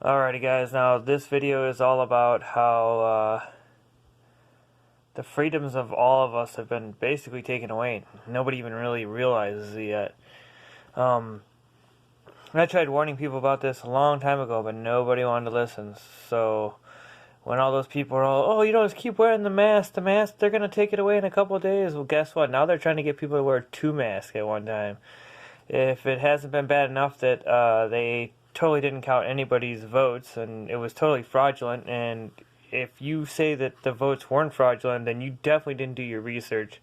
Alrighty guys, now this video is all about how the freedoms of all of us have been basically taken away. Nobody even really realizes it yet. I tried warning people about this a long time ago, but nobody wanted to listen. So when all those people are all, just keep wearing the mask, they're going to take it away in a couple of days. Well, guess what? Now they're trying to get people to wear 2 masks at one time. If it hasn't been bad enough that they totally didn't count anybody's votes and it was totally fraudulent, and if you say that the votes weren't fraudulent, then you definitely didn't do your research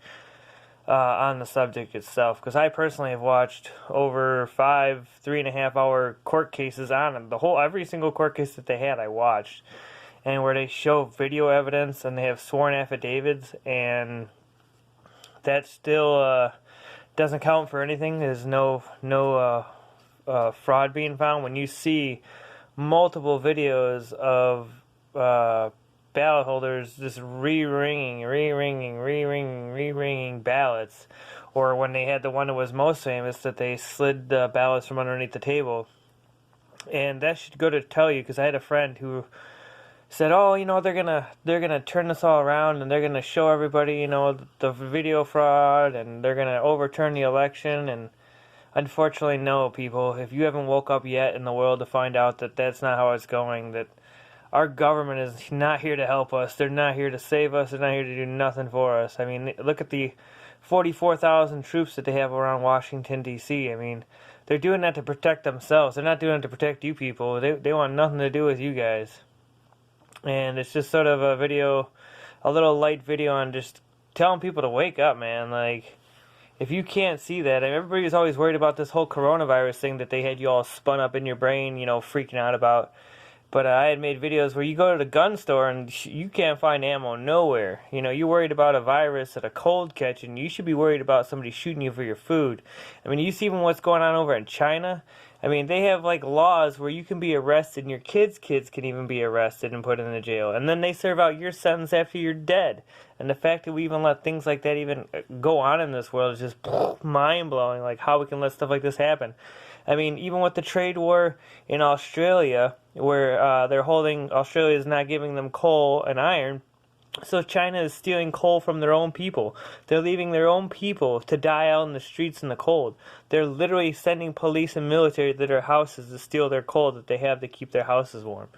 on the subject itself, because I personally have watched over 3.5 hour court cases on them. Every single court case that they had I watched, and where they show video evidence and they have sworn affidavits, and that still doesn't count for anything. There's no fraud being found. When you see multiple videos of ballot holders just re-ringing ballots, or when they had the one that was most famous, that they slid the ballots from underneath the table, and that should go to tell you, because I had a friend who said, they're gonna turn this all around and they're gonna show everybody, the video fraud, and they're gonna overturn the election. And unfortunately, no, people. If you haven't woke up yet in the world to find out that that's not how it's going, that our government is not here to help us, they're not here to save us, they're not here to do nothing for us. I mean, look at the 44,000 troops that they have around Washington, D.C. I mean, they're doing that to protect themselves. They're not doing it to protect you people. They want nothing to do with you guys. And it's just sort of a little light video on just telling people to wake up, man. Like, if you can't see that, and everybody's always worried about this whole coronavirus thing that they had you all spun up in your brain, freaking out about. But I had made videos where you go to the gun store and you can't find ammo nowhere. You're worried about a virus and a cold catch, and you should be worried about somebody shooting you for your food. I mean, you see even what's going on over in China. I mean, they have laws where you can be arrested, and your kids can even be arrested and put in the jail. And then they serve out your sentence after you're dead. And the fact that we even let things like that even go on in this world is just mind-blowing, like how we can let stuff like this happen. I mean, even with the trade war in Australia, where Australia is not giving them coal and iron, so China is stealing coal from their own people. They're leaving their own people to die out in the streets in the cold. They're literally sending police and military to their houses to steal their coal that they have to keep their houses warm.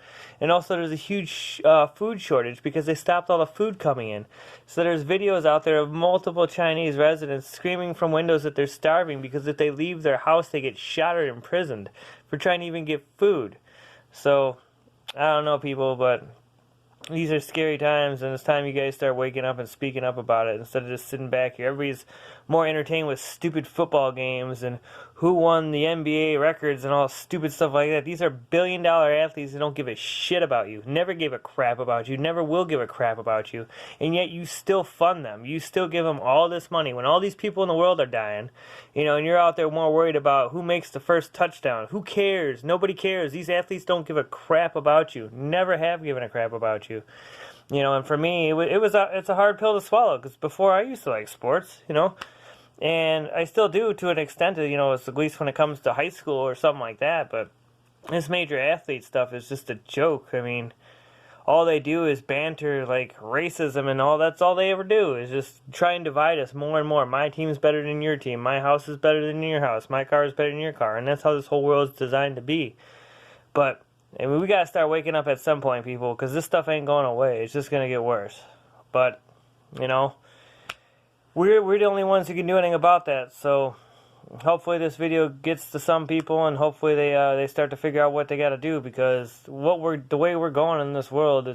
And also there's a huge food shortage because they stopped all the food coming in. So there's videos out there of multiple Chinese residents screaming from windows that they're starving because if they leave their house they get shot or imprisoned for trying to even get food. So, I don't know, people, but these are scary times, and it's time you guys start waking up and speaking up about it instead of just sitting back here. Everybody's more entertained with stupid football games and who won the NBA records and all stupid stuff like that. These are billion-dollar athletes who don't give a shit about you, never gave a crap about you, never will give a crap about you, and yet you still fund them. You still give them all this money when all these people in the world are dying, and you're out there more worried about who makes the first touchdown. Who cares? Nobody cares. These athletes don't give a crap about you, never have given a crap about you. And for me, it's a hard pill to swallow, because before I used to like sports, and I still do to an extent, at least when it comes to high school or something like that, but this major athlete stuff is just a joke. I mean, all they do is banter, like racism and all. That's all they ever do, is just try and divide us more and more. My team's better than your team. My house is better than your house. My car is better than your car. And that's how this whole world is designed to be. But I mean, we got to start waking up at some point, people, because this stuff ain't going away. It's just going to get worse. But, we're the only ones who can do anything about that. So hopefully this video gets to some people, and hopefully they start to figure out what they got to do, because the way we're going in this world,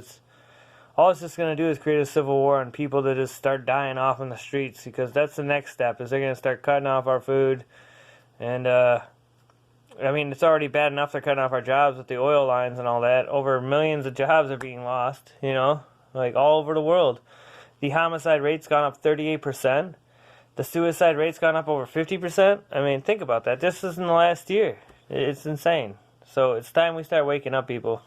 all it's just going to do is create a civil war and people that just start dying off in the streets, because that's the next step, is they're going to start cutting off our food. And I mean, it's already bad enough they're cutting off our jobs with the oil lines and all that. Over millions of jobs are being lost, all over the world. The homicide rate's gone up 38%. The suicide rate's gone up over 50%. I mean, think about that. This is in the last year. It's insane. So it's time we start waking up, people.